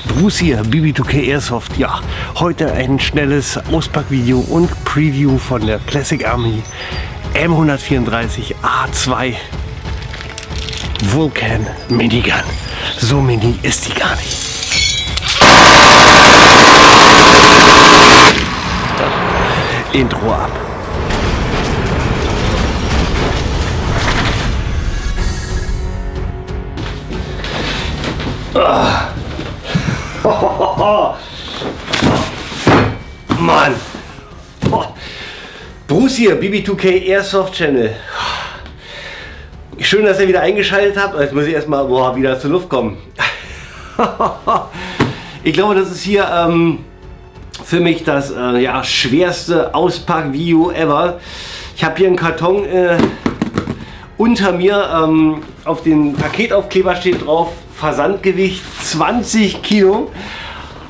Bruce hier, BB2K Airsoft. Ja, heute ein schnelles Auspackvideo und Preview von der Classic Army M134 A2 Vulcan Minigun. So mini ist die gar nicht. Intro ab. Mann! Bruce hier, BB2K Airsoft Channel. Schön, dass ihr wieder eingeschaltet habt. Jetzt muss ich erstmal wieder zur Luft kommen. Ich glaube, das ist hier für mich das schwerste Auspackvideo ever. Ich habe hier einen Karton unter mir. Auf den Paketaufkleber steht drauf Versandgewicht 20 Kilo.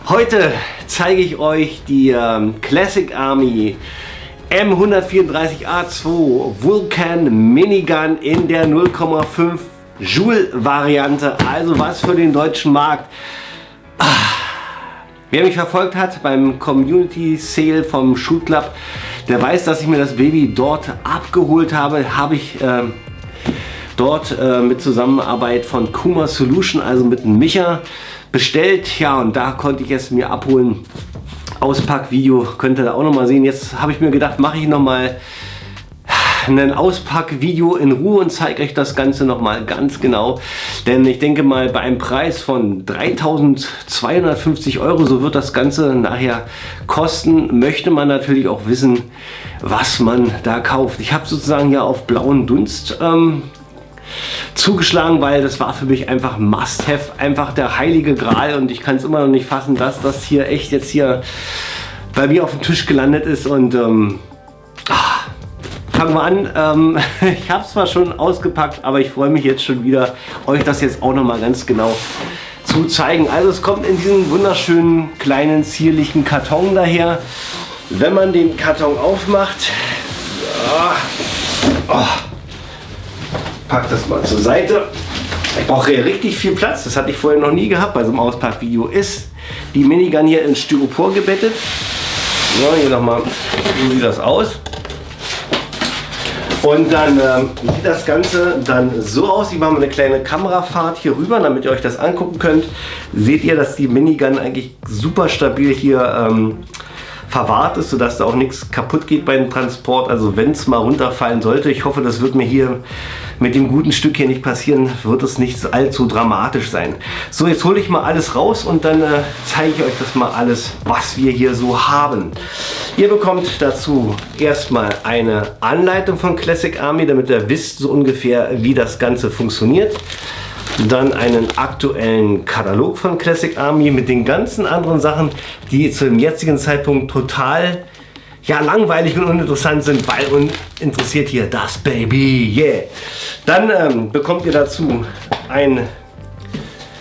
Heute zeige ich euch die Classic Army M134A2 Vulcan Minigun in der 0,5 Joule Variante, also was für den deutschen Markt. Wer mich verfolgt hat beim Community Sale vom Shoot Club, der weiß, dass ich mir das Baby dort abgeholt habe. Habe ich dort mit Zusammenarbeit von Kuma Solution, also mit Micha, bestellt. Ja, und da konnte ich es mir abholen. Auspackvideo könnt ihr da auch noch mal sehen. Jetzt habe ich mir gedacht, mache ich noch mal ein Auspackvideo in Ruhe und zeige euch das Ganze noch mal ganz genau. Denn ich denke mal, bei einem Preis von 3.250 €, so wird das Ganze nachher kosten, möchte man natürlich auch wissen, was man da kauft. Ich habe sozusagen ja auf blauen Dunst zugeschlagen, weil das war für mich einfach Must-Have, einfach der heilige Gral, und ich kann es immer noch nicht fassen, dass das hier echt jetzt hier bei mir auf dem Tisch gelandet ist. Und fangen wir an. Ich habe es zwar schon ausgepackt, aber ich freue mich jetzt schon wieder, euch das jetzt auch noch mal ganz genau zu zeigen. Also es kommt in diesen wunderschönen kleinen zierlichen Karton daher. Wenn man den Karton aufmacht, pack das mal zur Seite. Ich brauche hier richtig viel Platz, das hatte ich vorher noch nie gehabt bei so einem Auspackvideo. Ist die Minigun hier in Styropor gebettet. So, hier nochmal, so sieht das aus. Und dann sieht das Ganze dann so aus. Ich mache mal eine kleine Kamerafahrt hier rüber, damit ihr euch das angucken könnt. Seht ihr, dass die Minigun eigentlich super stabil hier verwahrt ist, sodass da auch nichts kaputt geht beim Transport. Also wenn es mal runterfallen sollte, ich hoffe, das wird mir hier mit dem guten Stück hier nicht passieren, wird es nicht allzu dramatisch sein. So, jetzt hole ich mal alles raus und dann zeige ich euch das mal alles, was wir hier so haben. Ihr bekommt dazu erstmal eine Anleitung von Classic Army, damit ihr wisst so ungefähr, wie das Ganze funktioniert. Dann einen aktuellen Katalog von Classic Army mit den ganzen anderen Sachen, die zu dem jetzigen Zeitpunkt total langweilig und uninteressant sind, weil uns interessiert hier das Baby. Yeah. Dann bekommt ihr dazu einen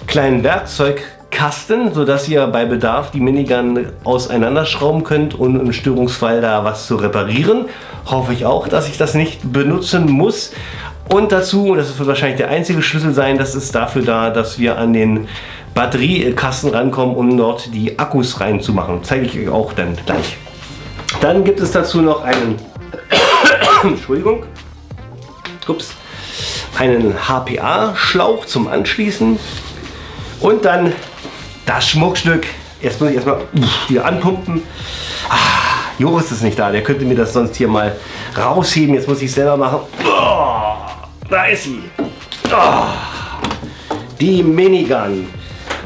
kleinen Werkzeugkasten, sodass ihr bei Bedarf die Minigun auseinanderschrauben könnt und im Störungsfall da was zu reparieren. Hoffe ich auch, dass ich das nicht benutzen muss. Und dazu, das wird wahrscheinlich der einzige Schlüssel sein, das ist dafür da, dass wir an den Batteriekasten rankommen, um dort die Akkus reinzumachen. Zeige ich euch auch dann gleich. Dann gibt es dazu noch einen Entschuldigung, einen HPA-Schlauch zum Anschließen und dann das Schmuckstück. Jetzt muss ich erstmal hier anpumpen. Joris ist nicht da, der könnte mir das sonst hier mal rausheben. Jetzt muss ich es selber machen. Da ist sie. Die Minigun.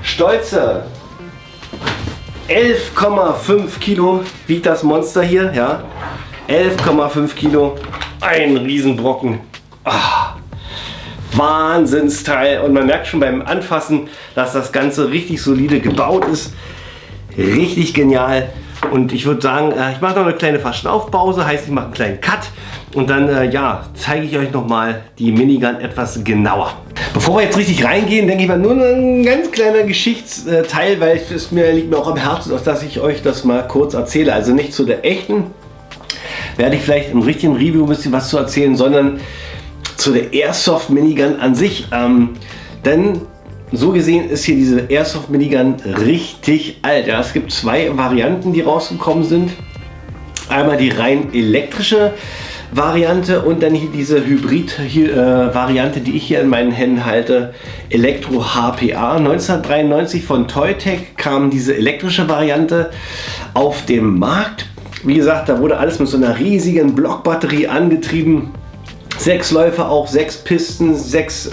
Stolze 11,5 Kilo wiegt das Monster hier. Ja, 11,5 Kilo. Ein Riesenbrocken. Wahnsinnsteil. Und man merkt schon beim Anfassen, dass das Ganze richtig solide gebaut ist. Richtig genial. Und ich würde sagen, ich mache noch eine kleine Verschnaufpause, heißt, ich mache einen kleinen Cut und dann zeige ich euch noch mal die Minigun etwas genauer. Bevor wir jetzt richtig reingehen, denke ich mal nur ein ganz kleiner Geschichtsteil, weil liegt mir auch am Herzen, dass ich euch das mal kurz erzähle. Also nicht zu der echten, werde ich vielleicht im richtigen Review ein bisschen was zu erzählen, sondern zu der Airsoft Minigun an sich. Denn so gesehen ist hier diese Airsoft Minigun richtig alt. Ja, es gibt zwei Varianten, die rausgekommen sind. Einmal die rein elektrische Variante und dann hier diese Hybrid-Variante, die ich hier in meinen Händen halte, Elektro HPA. 1993 von Toytech kam diese elektrische Variante auf den Markt. Wie gesagt, da wurde alles mit so einer riesigen Blockbatterie angetrieben. 6 Läufer, auch 6 Pisten, 6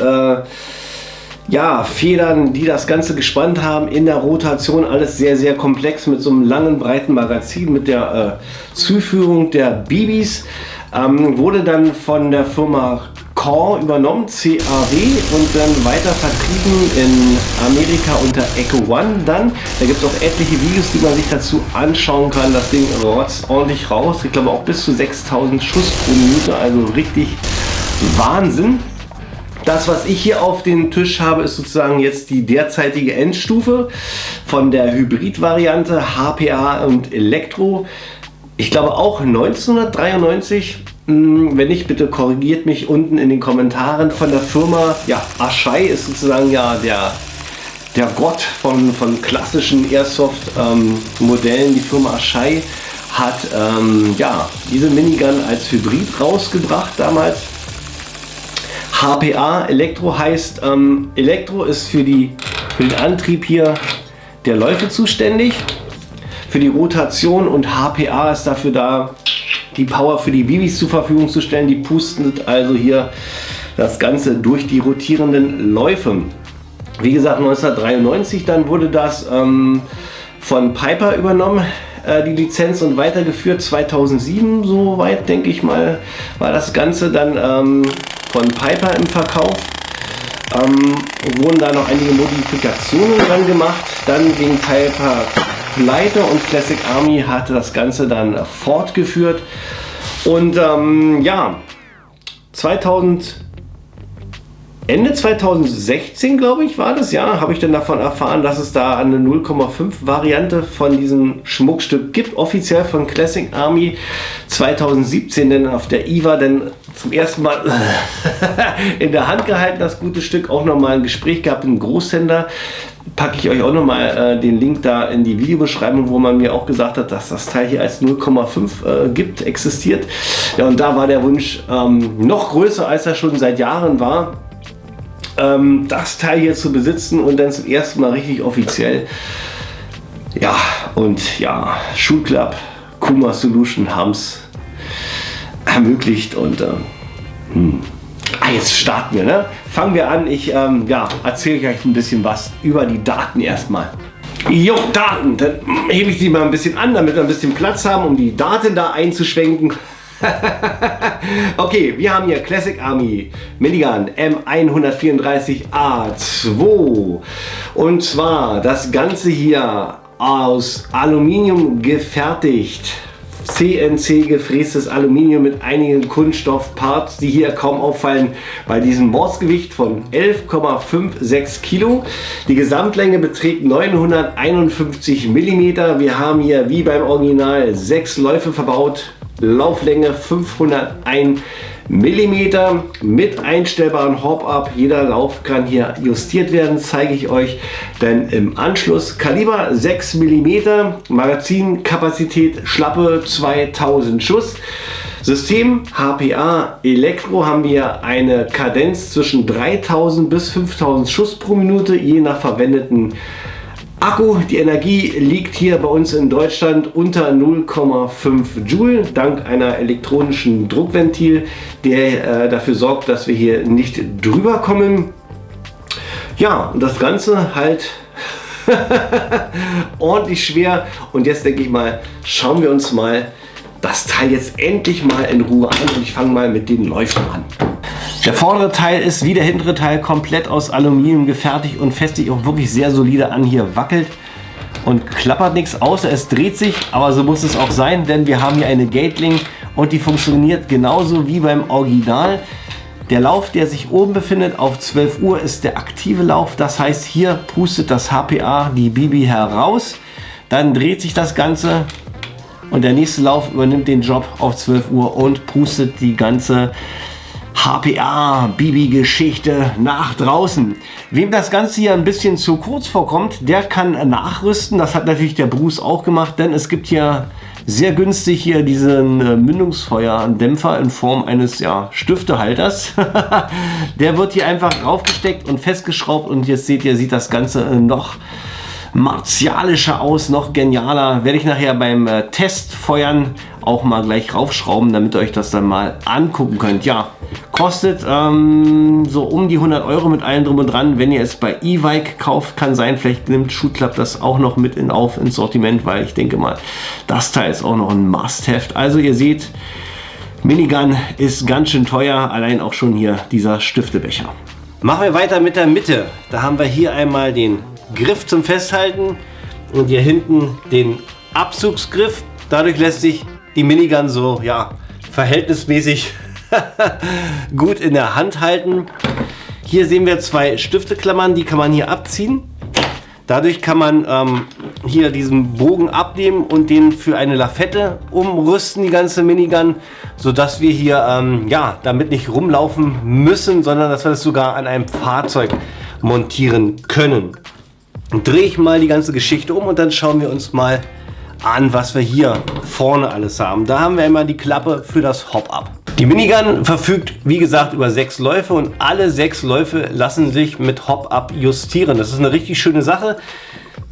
Federn, die das Ganze gespannt haben. In der Rotation alles sehr, sehr komplex mit so einem langen, breiten Magazin, mit der Zuführung der BBs. Wurde dann von der Firma Core übernommen, CAW, und dann weiter vertrieben in Amerika unter Echo One. Da gibt es auch etliche Videos, die man sich dazu anschauen kann. Das Ding rotzt ordentlich raus. Ich glaube auch bis zu 6000 Schuss pro Minute, also richtig Wahnsinn. Das, was ich hier auf den Tisch habe, ist sozusagen jetzt die derzeitige Endstufe von der Hybrid-Variante HPA und Elektro. Ich glaube auch 1993. Wenn nicht, bitte korrigiert mich unten in den Kommentaren. Von der Firma, ja, Aschei ist sozusagen ja der Gott von klassischen Airsoft-Modellen. Die Firma Aschei hat diese Minigun als Hybrid rausgebracht damals. HPA, Elektro heißt, Elektro ist für den Antrieb hier der Läufe zuständig, für die Rotation, und HPA ist dafür da, die Power für die BBs zur Verfügung zu stellen. Die pusten also hier das Ganze durch die rotierenden Läufe. Wie gesagt, 1993 dann wurde das von Piper übernommen, die Lizenz, und weitergeführt. 2007, soweit denke ich mal, war das Ganze dann von Piper im Verkauf. Wurden da noch einige Modifikationen dran gemacht. Dann ging Piper pleite und Classic Army hatte das Ganze dann fortgeführt. Und Ende 2016, glaube ich, war das, ja, habe ich dann davon erfahren, dass es da eine 0,5 Variante von diesem Schmuckstück gibt, offiziell von Classic Army. 2017 dann auf der IWA dann zum ersten Mal in der Hand gehalten, das gute Stück. Auch nochmal ein Gespräch gehabt mit einem Großhändler. Packe ich euch auch nochmal den Link da in die Videobeschreibung, wo man mir auch gesagt hat, dass das Teil hier als 0,5 existiert. Ja, und da war der Wunsch noch größer, als er schon seit Jahren war, das Teil hier zu besitzen und dann zum ersten Mal richtig offiziell. Ja, und ja, Shoot Club, Kuma Solution haben es ermöglicht, und jetzt starten wir, ne? Fangen wir an. Ich erzähle euch ein bisschen was über die Daten erstmal. Jo, Daten, dann hebe ich sie mal ein bisschen an, damit wir ein bisschen Platz haben, um die Daten da einzuschwenken. Okay, wir haben hier Classic Army Minigun M134A2, und zwar das Ganze hier aus Aluminium gefertigt. CNC gefrästes Aluminium mit einigen Kunststoffparts, die hier kaum auffallen bei diesem Mordsgewicht von 11,56 Kilo. Die Gesamtlänge beträgt 951 mm. Wir haben hier wie beim Original 6 Läufe verbaut. Lauflänge 501 mm mit einstellbaren Hop-Up. Jeder Lauf kann hier justiert werden, zeige ich euch dann im Anschluss. Kaliber 6 mm, Magazinkapazität schlappe 2000 Schuss. System HPA Elektro haben wir eine Kadenz zwischen 3000 bis 5000 Schuss pro Minute, je nach verwendeten Akku. Die Energie liegt hier bei uns in Deutschland unter 0,5 Joule, dank einer elektronischen Druckventil, der dafür sorgt, dass wir hier nicht drüber kommen. Ja, und das Ganze halt ordentlich schwer. Und jetzt denke ich mal, schauen wir uns mal das Teil jetzt endlich mal in Ruhe an, und ich fange mal mit den Läufen an. Der vordere Teil ist wie der hintere Teil komplett aus Aluminium gefertigt und festigt sich auch wirklich sehr solide an. Hier wackelt und klappert nichts, außer es dreht sich, aber so muss es auch sein, denn wir haben hier eine Gatling und die funktioniert genauso wie beim Original. Der Lauf, der sich oben befindet auf 12 Uhr, ist der aktive Lauf. Das heißt, hier pustet das HPA die BB heraus, dann dreht sich das Ganze und der nächste Lauf übernimmt den Job auf 12 Uhr und pustet die ganze HPA, Bibi-Geschichte nach draußen. Wem das Ganze hier ein bisschen zu kurz vorkommt, der kann nachrüsten. Das hat natürlich der Bruce auch gemacht, denn es gibt hier sehr günstig hier diesen Mündungsfeuerdämpfer in Form eines Stiftehalters. Der wird hier einfach draufgesteckt und festgeschraubt und jetzt seht ihr, sieht das Ganze noch martialischer aus, noch genialer. Werde ich nachher beim Testfeuern auch mal gleich raufschrauben, damit ihr euch das dann mal angucken könnt. Ja, kostet so um die 100 Euro mit allem drum und dran. Wenn ihr es bei E-Bike kauft, kann sein, vielleicht nimmt Shoot Club das auch noch mit ins Sortiment, weil ich denke mal, das Teil ist auch noch ein Must-Have. Also ihr seht, Minigun ist ganz schön teuer, allein auch schon hier dieser Stiftebecher. Machen wir weiter mit der Mitte. Da haben wir hier einmal den Griff zum Festhalten und hier hinten den Abzugsgriff. Dadurch lässt sich die Minigun so verhältnismäßig gut in der Hand halten. Hier sehen wir zwei Stifteklammern, die kann man hier abziehen. Dadurch kann man hier diesen Bogen abnehmen und den für eine Lafette umrüsten, die ganze Minigun, sodass wir hier damit nicht rumlaufen müssen, sondern dass wir das sogar an einem Fahrzeug montieren können. Drehe ich mal die ganze Geschichte um und dann schauen wir uns mal an, was wir hier vorne alles haben. Da haben wir einmal die Klappe für das Hop-Up. Die Minigun verfügt, wie gesagt, über 6 Läufe und alle 6 Läufe lassen sich mit Hop-Up justieren. Das ist eine richtig schöne Sache.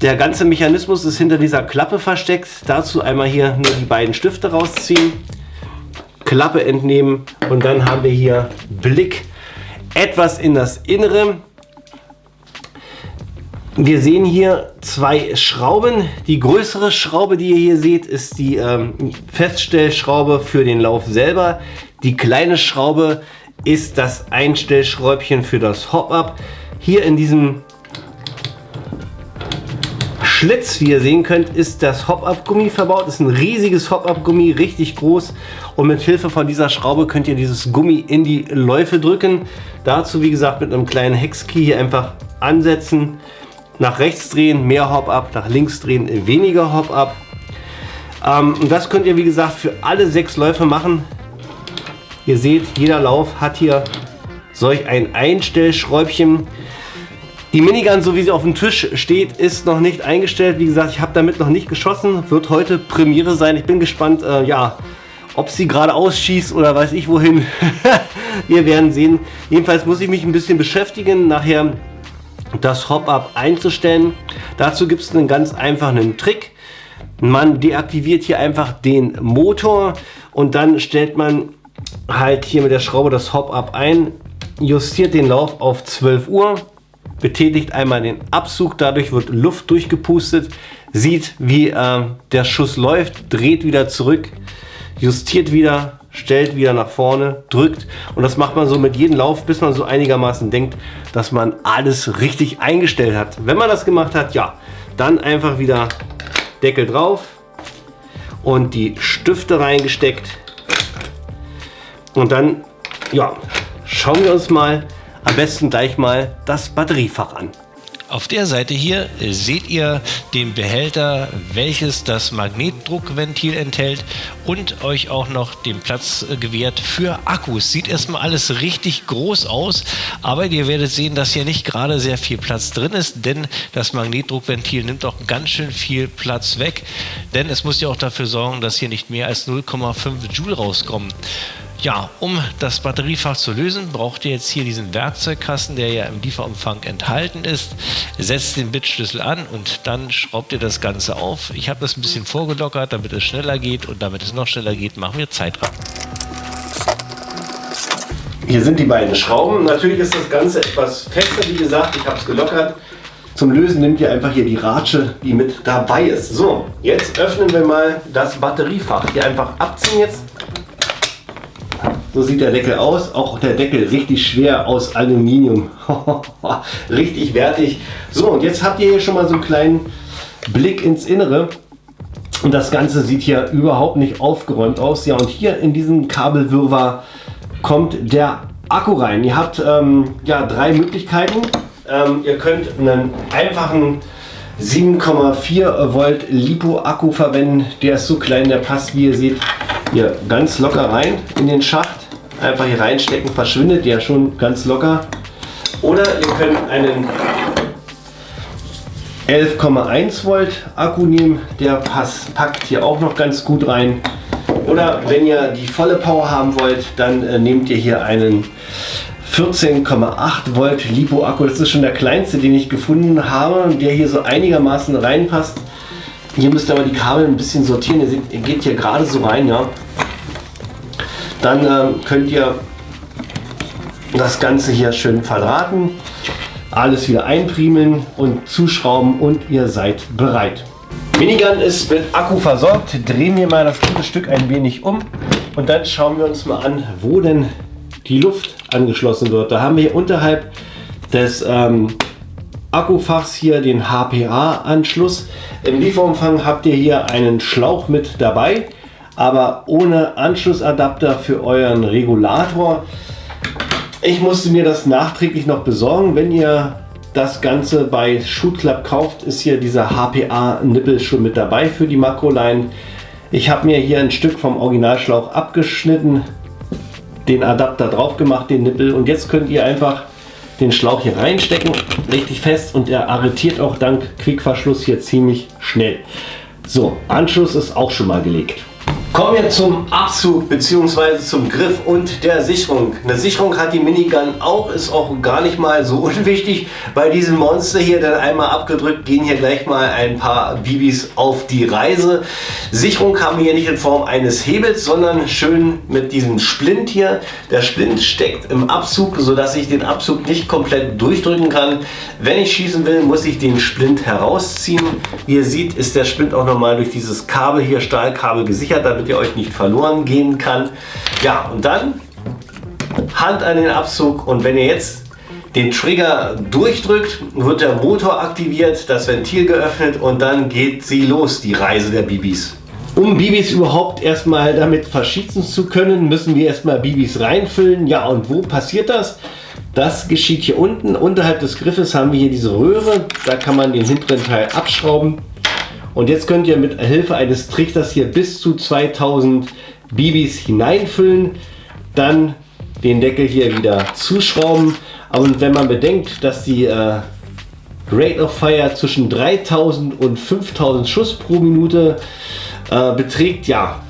Der ganze Mechanismus ist hinter dieser Klappe versteckt. Dazu einmal hier nur die beiden Stifte rausziehen, Klappe entnehmen und dann haben wir hier Blick etwas in das Innere. Wir sehen hier 2 Schrauben. Die größere Schraube, die ihr hier seht, ist die Feststellschraube für den Lauf selber. Die kleine Schraube ist das Einstellschräubchen für das Hop-Up. Hier in diesem Schlitz, wie ihr sehen könnt, ist das Hop-Up-Gummi verbaut. Das ist ein riesiges Hop-Up-Gummi, richtig groß. Und mit Hilfe von dieser Schraube könnt ihr dieses Gummi in die Läufe drücken. Dazu, wie gesagt, mit einem kleinen Hexkey hier einfach ansetzen. Nach rechts drehen, mehr Hop-Up, nach links drehen, weniger Hop-Up. Und das könnt ihr, wie gesagt, für alle 6 Läufe machen. Ihr seht, jeder Lauf hat hier solch ein Einstellschräubchen. Die Minigun, so wie sie auf dem Tisch steht, ist noch nicht eingestellt. Wie gesagt, ich habe damit noch nicht geschossen. Wird heute Premiere sein. Ich bin gespannt, ob sie geradeaus schießt oder weiß ich wohin. Wir werden sehen. Jedenfalls muss ich mich ein bisschen beschäftigen, nachher das Hop-Up einzustellen. Dazu gibt es einen ganz einfachen Trick. Man deaktiviert hier einfach den Motor und dann stellt man halt hier mit der Schraube das Hop-Up ein, justiert den Lauf auf 12 Uhr, betätigt einmal den Abzug, dadurch wird Luft durchgepustet, sieht wie der Schuss läuft, dreht wieder zurück, justiert wieder, stellt wieder nach vorne, drückt und das macht man so mit jedem Lauf, bis man so einigermaßen denkt, dass man alles richtig eingestellt hat. Wenn man das gemacht hat, dann einfach wieder Deckel drauf und die Stifte reingesteckt und dann schauen wir uns mal am besten gleich mal das Batteriefach an. Auf der Seite hier seht ihr den Behälter, welches das Magnetdruckventil enthält und euch auch noch den Platz gewährt für Akkus. Sieht erstmal alles richtig groß aus, aber ihr werdet sehen, dass hier nicht gerade sehr viel Platz drin ist, denn das Magnetdruckventil nimmt auch ganz schön viel Platz weg, denn es muss ja auch dafür sorgen, dass hier nicht mehr als 0,5 Joule rauskommen. Ja, um das Batteriefach zu lösen, braucht ihr jetzt hier diesen Werkzeugkasten, der ja im Lieferumfang enthalten ist. Setzt den Bitschlüssel an und dann schraubt ihr das Ganze auf. Ich habe das ein bisschen vorgelockert, damit es schneller geht und damit es noch schneller geht, machen wir Zeitraffer. Hier sind die beiden Schrauben. Natürlich ist das Ganze etwas fester, wie gesagt, ich habe es gelockert. Zum Lösen nimmt ihr einfach hier die Ratsche, die mit dabei ist. So, jetzt öffnen wir mal das Batteriefach. Hier einfach abziehen jetzt. So sieht der Deckel aus. Auch der Deckel richtig schwer aus Aluminium. Richtig wertig. So, und jetzt habt ihr hier schon mal so einen kleinen Blick ins Innere. Und das Ganze sieht hier überhaupt nicht aufgeräumt aus. Ja, und hier in diesem Kabelwirrwarr kommt der Akku rein. Ihr habt 3 Möglichkeiten. Ihr könnt einen einfachen 7,4 Volt LiPo-Akku verwenden. Der ist so klein, der passt, wie ihr seht, hier ganz locker rein in den Schacht. einfach hier reinstecken, verschwindet ja schon ganz locker. Oder ihr könnt einen 11,1 Volt Akku nehmen, der packt hier auch noch ganz gut rein. Oder wenn ihr die volle Power haben wollt, dann nehmt ihr hier einen 14,8 Volt LiPo Akku. Das ist schon der kleinste, den ich gefunden habe, der hier so einigermaßen reinpasst. Hier müsst ihr aber die Kabel ein bisschen sortieren. Ihr seht, ihr geht hier gerade so rein, ja. Dann könnt ihr das Ganze hier schön verdrahten, alles wieder einpriemeln und zuschrauben und ihr seid bereit. Minigun ist mit Akku versorgt. Drehen wir mal das gute Stück ein wenig um und dann schauen wir uns mal an, wo denn die Luft angeschlossen wird. Da haben wir hier unterhalb des Akkufachs hier den HPA-Anschluss. Im Lieferumfang habt ihr hier einen Schlauch mit dabei, aber ohne Anschlussadapter für euren Regulator. Ich musste mir das nachträglich noch besorgen. Wenn ihr das Ganze bei Shoot Club kauft, ist hier dieser HPA-Nippel schon mit dabei für die Makroline. Ich habe mir hier ein Stück vom Originalschlauch abgeschnitten, den Adapter drauf gemacht, den Nippel, und jetzt könnt ihr einfach den Schlauch hier reinstecken, richtig fest, und er arretiert auch dank Quickverschluss hier ziemlich schnell. So, Anschluss ist auch schon mal gelegt. Kommen wir zum Abzug bzw. zum Griff und der Sicherung. Eine Sicherung hat die Minigun auch, ist auch gar nicht mal so unwichtig bei diesem Monster hier, denn einmal abgedrückt gehen hier gleich mal ein paar BBs auf die Reise. Sicherung haben wir hier nicht in Form eines Hebels, sondern schön mit diesem Splint hier. Der Splint steckt im Abzug, sodass ich den Abzug nicht komplett durchdrücken kann. Wenn ich schießen will, muss ich den Splint herausziehen. Wie ihr seht, ist der Splint auch nochmal durch dieses Kabel hier, Stahlkabel, gesichert, damit ihr euch nicht verloren gehen kann. Ja, und dann Hand an den Abzug, und wenn ihr jetzt den Trigger durchdrückt, wird der Motor aktiviert, das Ventil geöffnet und dann geht sie los, die Reise der BBs. Um BBs überhaupt erstmal damit verschießen zu können, müssen wir erstmal BBs reinfüllen. Ja, und wo passiert das? Das geschieht hier unten. Unterhalb des Griffes haben wir hier diese Röhre, da kann man den hinteren Teil abschrauben. Und jetzt könnt ihr mit Hilfe eines Trichters hier bis zu 2000 BBs hineinfüllen, dann den Deckel hier wieder zuschrauben. Und wenn man bedenkt, dass die Rate of Fire zwischen 3000 und 5000 Schuss pro Minute beträgt, ja,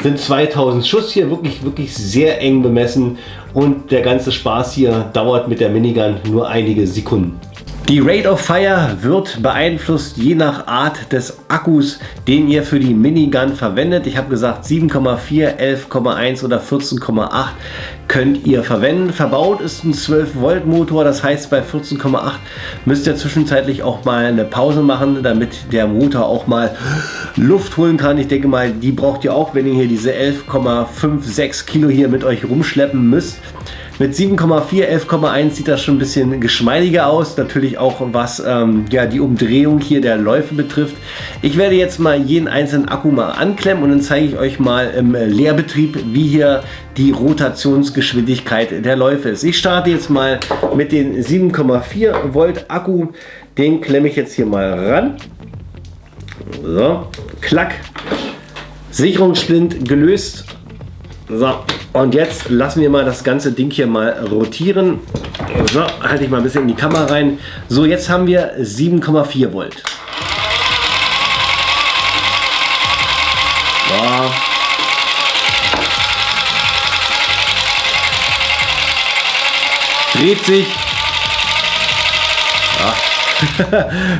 sind 2000 Schuss hier wirklich sehr eng bemessen, und der ganze Spaß hier dauert mit der Minigun nur einige Sekunden. Die Rate of Fire wird beeinflusst je nach Art des Akkus, den ihr für die Minigun verwendet. Ich habe gesagt 7,4, 11,1 oder 14,8 könnt ihr verwenden. Verbaut ist ein 12 Volt Motor, das heißt bei 14,8 müsst ihr zwischenzeitlich auch mal eine Pause machen, damit der Motor auch mal Luft holen kann. Ich denke mal, die braucht ihr auch, wenn ihr hier diese 11,56 Kilo hier mit euch rumschleppen müsst. Mit 7,4, 11,1 sieht das schon ein bisschen geschmeidiger aus. Natürlich auch was ja, die Umdrehung hier der Läufe betrifft. Ich werde jetzt mal jeden einzelnen Akku mal anklemmen und dann zeige ich euch mal im Leerbetrieb, wie hier die Rotationsgeschwindigkeit der Läufe ist. Ich starte jetzt mal mit den 7,4 Volt Akku. Den klemme ich jetzt hier mal ran. So, klack. Sicherungssplint gelöst. So, und jetzt lassen wir mal das ganze Ding hier mal rotieren. So, halte ich mal ein bisschen in die Kamera rein. So, jetzt haben wir 7,4 Volt. So. Dreht sich. Ja.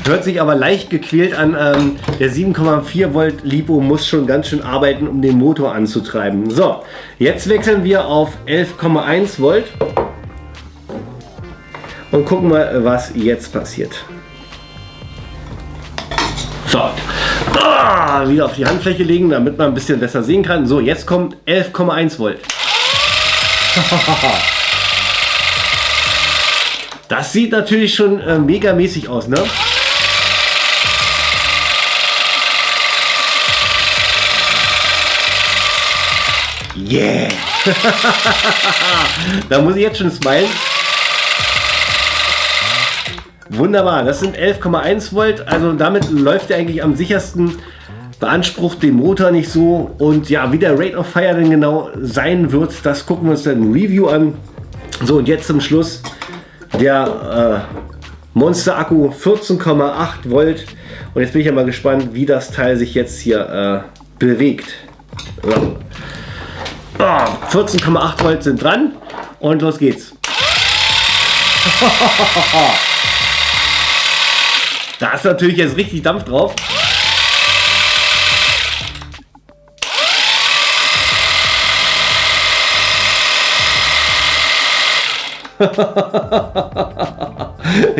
Hört sich aber leicht gequält an. Der 7,4 Volt LiPo muss schon ganz schön arbeiten, um den Motor anzutreiben. So, jetzt wechseln wir auf 11,1 Volt und gucken mal, was jetzt passiert. So, wieder auf die Handfläche legen, damit man ein bisschen besser sehen kann. So, jetzt kommt 11,1 Volt. Das sieht natürlich schon mega mäßig aus, ne? Yeah! Da muss ich jetzt schon smilen. Wunderbar, das sind 11,1 Volt, also damit läuft er eigentlich am sichersten beansprucht den Motor nicht so. Und ja, wie der Rate of Fire denn genau sein wird, das gucken wir uns dann im Review an. So, und jetzt zum Schluss der Monster Akku 14,8 Volt. Und jetzt bin ich ja mal gespannt, wie das Teil sich jetzt hier bewegt. So. 14,8 Volt sind dran und los geht's. Da ist natürlich jetzt richtig Dampf drauf.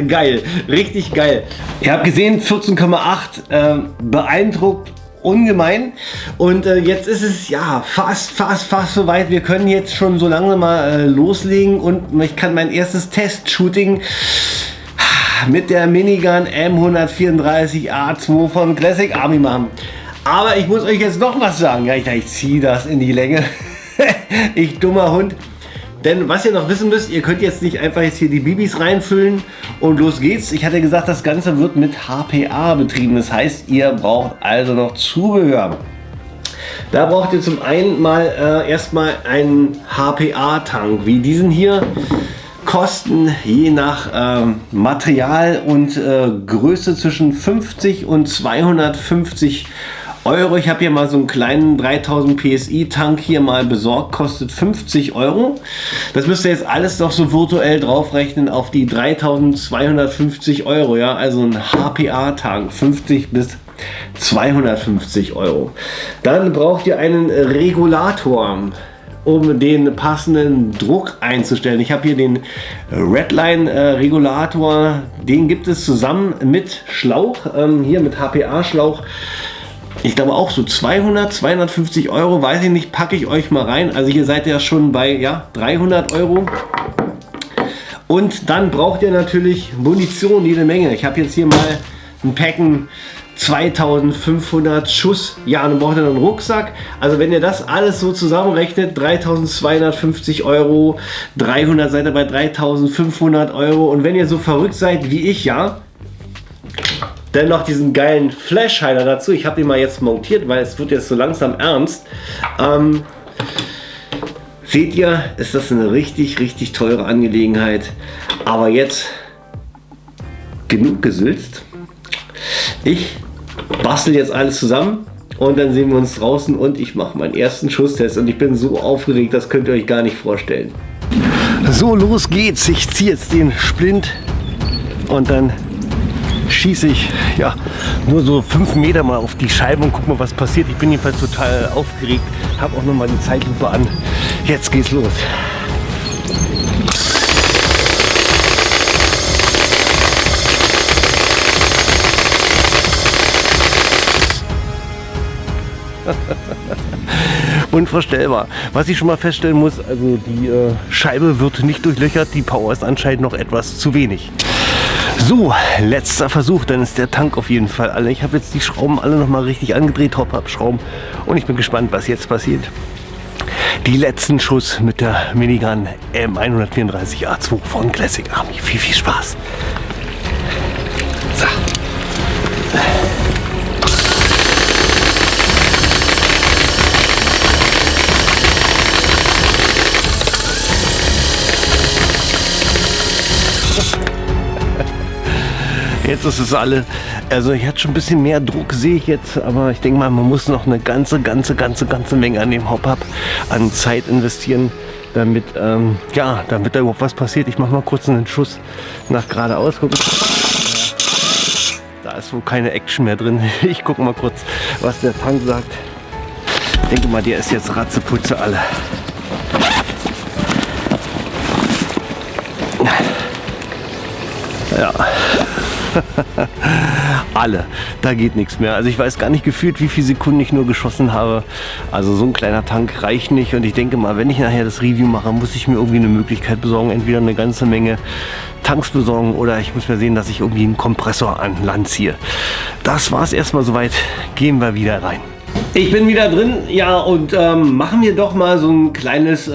Geil, richtig geil. Ihr habt gesehen, 14,8 beeindruckt ungemein. Und jetzt ist es ja fast soweit. Wir können jetzt schon so langsam mal loslegen und ich kann mein erstes Test-Shooting mit der Minigun M134A2 von Classic Army machen. Aber ich muss euch jetzt noch was sagen. Ja, ich ziehe das in die Länge. Ich dummer Hund. Denn was ihr noch wissen müsst, ihr könnt jetzt nicht einfach jetzt hier die Bibis reinfüllen und los geht's. Ich hatte gesagt, das Ganze wird mit HPA betrieben. Das heißt, ihr braucht also noch Zubehör. Da braucht ihr zum einen mal erstmal einen HPA-Tank, wie diesen hier. Kosten je nach Material und Größe zwischen 50 und 250 Euro. Ich habe hier mal so einen kleinen 3000 PSI Tank hier mal besorgt, kostet 50 Euro. Das müsst ihr jetzt alles noch so virtuell draufrechnen auf die 3250 Euro. Ja? Also ein HPA Tank, 50 bis 250 Euro. Dann braucht ihr einen Regulator, um den passenden Druck einzustellen. Ich habe hier den Redline Regulator, den gibt es zusammen mit Schlauch, hier mit HPA Schlauch. Ich glaube auch so 200, 250 Euro, weiß ich nicht, packe ich euch mal rein. Also hier seid ihr schon bei 300 Euro. Und dann braucht ihr natürlich Munition, jede Menge. Ich habe jetzt hier mal ein Packen 2500 Schuss. Ja, dann braucht ihr noch einen Rucksack. Also wenn ihr das alles so zusammenrechnet, 3250 Euro, 300 seid ihr bei 3500 Euro. Und wenn ihr so verrückt seid wie ich, ja, dann noch diesen geilen Flash-Hider dazu. Ich habe den mal jetzt montiert, weil es wird jetzt so langsam ernst. Seht ihr, ist das eine richtig teure Angelegenheit. Aber jetzt genug gesülzt. Ich bastel jetzt alles zusammen und dann sehen wir uns draußen und ich mache meinen ersten Schusstest und ich bin so aufgeregt, das könnt ihr euch gar nicht vorstellen. So, los geht's. Ich ziehe jetzt den Splint und dann schieße ich nur so 5 Meter mal auf die Scheibe und guck mal, was passiert. Ich bin jedenfalls total aufgeregt, habe auch noch mal die Zeitlupe an. Jetzt geht's los. Unvorstellbar. Was ich schon mal feststellen muss, also die Scheibe wird nicht durchlöchert, die Power ist anscheinend noch etwas zu wenig. So, letzter Versuch, dann ist der Tank auf jeden Fall alle. Ich habe jetzt die Schrauben alle noch mal richtig angedreht, Hop-Up-Schrauben, und ich bin gespannt, was jetzt passiert. Die letzten Schuss mit der Minigun M134A2 von Classic Army. Viel Spaß. So. Jetzt ist es alle, also ich hatte schon ein bisschen mehr Druck, sehe ich jetzt, aber ich denke mal, man muss noch eine ganze Menge an dem Hop-Up an Zeit investieren, damit, damit da überhaupt was passiert. Ich mache mal kurz einen Schuss nach geradeaus, gucken. Da ist wohl keine Action mehr drin. Ich gucke mal kurz, was der Tank sagt. Ich denke mal, der ist jetzt ratzeputze alle. Ja. Alle, da geht nichts mehr. Also ich weiß gar nicht gefühlt, wie viele Sekunden ich nur geschossen habe. Also so ein kleiner Tank reicht nicht und ich denke mal, wenn ich nachher das Review mache, muss ich mir irgendwie eine Möglichkeit besorgen, entweder eine ganze Menge Tanks besorgen oder ich muss mir sehen, dass ich irgendwie einen Kompressor an Land ziehe. Das war es erstmal soweit. Gehen wir wieder rein. Ich bin wieder drin, ja, und machen wir doch mal so ein kleines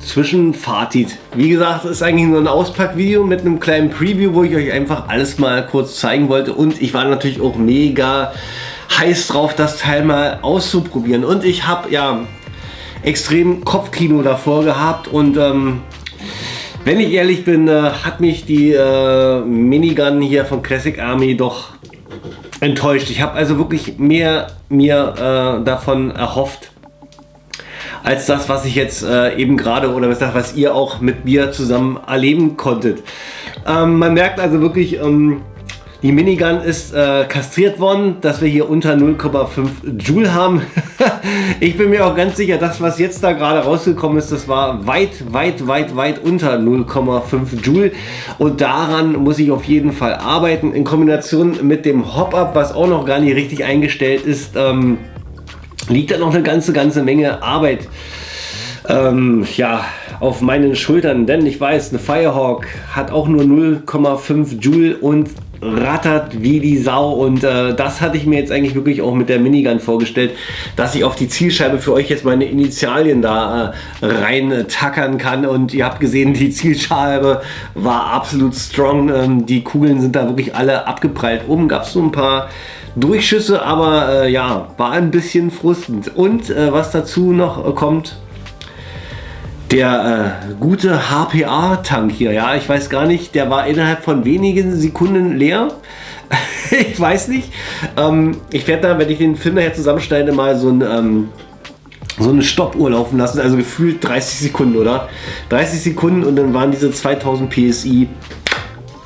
Zwischenfazit. Wie gesagt, es ist eigentlich nur ein Auspackvideo mit einem kleinen Preview, wo ich euch einfach alles mal kurz zeigen wollte. Und ich war natürlich auch mega heiß drauf, das Teil mal auszuprobieren. Und ich habe ja extrem Kopfkino davor gehabt und wenn ich ehrlich bin, hat mich die Minigun hier von Classic Army doch enttäuscht. Ich habe also wirklich mehr mir davon erhofft, als das, was ich jetzt eben gerade oder was ihr auch mit mir zusammen erleben konntet. Man merkt also wirklich, die Minigun ist kastriert worden, dass wir hier unter 0,5 Joule haben. Ich bin mir auch ganz sicher, das, was jetzt da gerade rausgekommen ist, das war weit unter 0,5 Joule. Und daran muss ich auf jeden Fall arbeiten. In Kombination mit dem Hop-Up, was auch noch gar nicht richtig eingestellt ist, liegt da noch eine ganze Menge Arbeit ja, auf meinen Schultern. Denn ich weiß, eine Firehawk hat auch nur 0,5 Joule und rattert wie die Sau. Und das hatte ich mir jetzt eigentlich wirklich auch mit der Minigun vorgestellt, dass ich auf die Zielscheibe für euch jetzt meine Initialien da rein tackern kann. Und ihr habt gesehen, die Zielscheibe war absolut strong. Die Kugeln sind da wirklich alle abgeprallt. Oben gab es so ein paar Durchschüsse, aber ja, war ein bisschen frustend. Und was dazu noch kommt, der gute HPA-Tank hier, ja, ich weiß gar nicht, der war innerhalb von wenigen Sekunden leer. Ich weiß nicht. Ich werde da, wenn ich den Film nachher zusammenschneide, mal so eine Stoppuhr laufen lassen, also gefühlt 30 Sekunden, oder? 30 Sekunden und dann waren diese 2000 PSI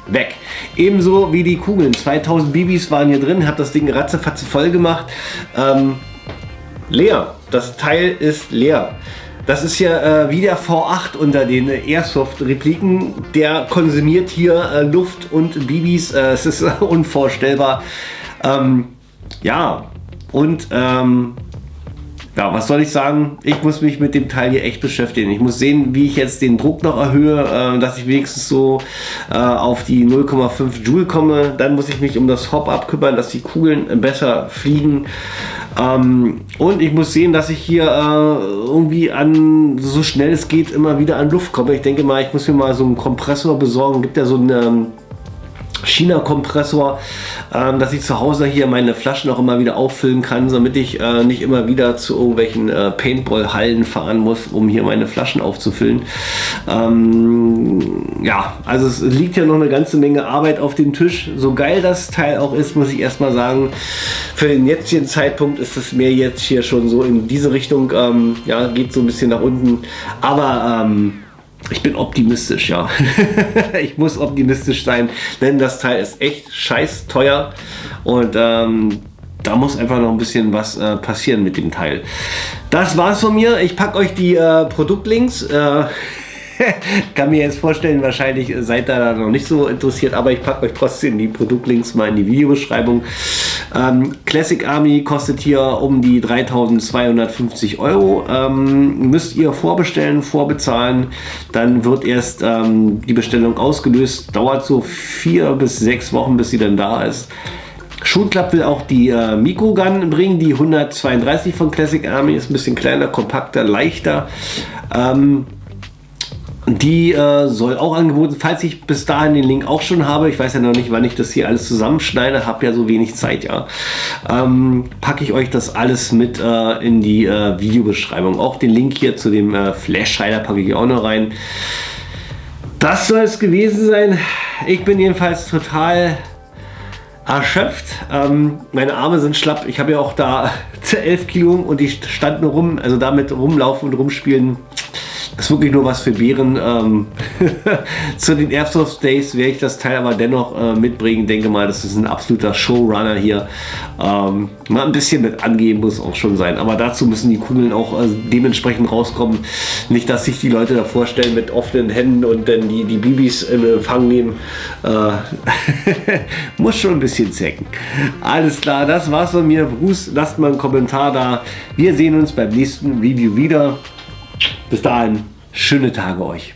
weg. Ebenso wie die Kugeln. 2000 BBs waren hier drin, habe das Ding ratzefatze voll gemacht. Leer. Das Teil ist leer. Das ist ja wie der V8 unter den Airsoft-Repliken. Der konsumiert hier Luft und BBs. Es ist unvorstellbar. Ja, und ja, was soll ich sagen? Ich muss mich mit dem Teil hier echt beschäftigen. Ich muss sehen, wie ich jetzt den Druck noch erhöhe, dass ich wenigstens so auf die 0,5 Joule komme. Dann muss ich mich um das Hop-Up kümmern, dass die Kugeln besser fliegen. Und ich muss sehen, dass ich hier irgendwie so schnell es geht, immer wieder an Luft komme. Ich denke mal, ich muss mir mal so einen Kompressor besorgen. Gibt ja so einen China-Kompressor, dass ich zu Hause hier meine Flaschen auch immer wieder auffüllen kann, damit ich nicht immer wieder zu irgendwelchen Paintball-Hallen fahren muss, um hier meine Flaschen aufzufüllen. Ja, also es liegt ja noch eine ganze Menge Arbeit auf dem Tisch. So geil das Teil auch ist, muss ich erstmal sagen, für den jetzigen Zeitpunkt ist es mir jetzt hier schon so in diese Richtung, ja, geht so ein bisschen nach unten, aber ich bin optimistisch, ja. Ich muss optimistisch sein, denn das Teil ist echt scheiß teuer und da muss einfach noch ein bisschen was passieren mit dem Teil. Das war's von mir. Ich packe euch die Produktlinks. Kann mir jetzt vorstellen, wahrscheinlich seid ihr da noch nicht so interessiert, aber ich packe euch trotzdem die Produktlinks mal in die Videobeschreibung. Classic Army kostet hier um die 3.250 €. Müsst ihr vorbestellen, vorbezahlen, dann wird erst die Bestellung ausgelöst. Dauert so 4 bis 6 Wochen, bis sie dann da ist. Schulklapp will auch die Microgun bringen, die 132 von Classic Army, ist ein bisschen kleiner, kompakter, leichter. Die soll auch angeboten, falls ich bis dahin den Link auch schon habe. Ich weiß ja noch nicht, wann ich das hier alles zusammenschneide, habe ja so wenig Zeit, ja. Packe ich euch das alles mit in die Videobeschreibung. Auch den Link hier zu dem Flash-Hider packe ich auch noch rein. Das soll es gewesen sein. Ich bin jedenfalls total erschöpft. Meine Arme sind schlapp. Ich habe ja auch da 11 Kilo und die standen rum, also damit rumlaufen und rumspielen. Das ist wirklich nur was für Bären. Zu den Airsoft Days werde ich das Teil aber dennoch mitbringen. Denke mal, das ist ein absoluter Showrunner hier. Mal ein bisschen mit angeben muss auch schon sein. Aber dazu müssen die Kugeln auch dementsprechend rauskommen. Nicht, dass sich die Leute da vorstellen mit offenen Händen und dann die BBs in Empfang nehmen. Muss schon ein bisschen zecken. Alles klar, das war's von mir. Gruß, lasst mal einen Kommentar da. Wir sehen uns beim nächsten Review wieder. Bis dahin, schöne Tage euch.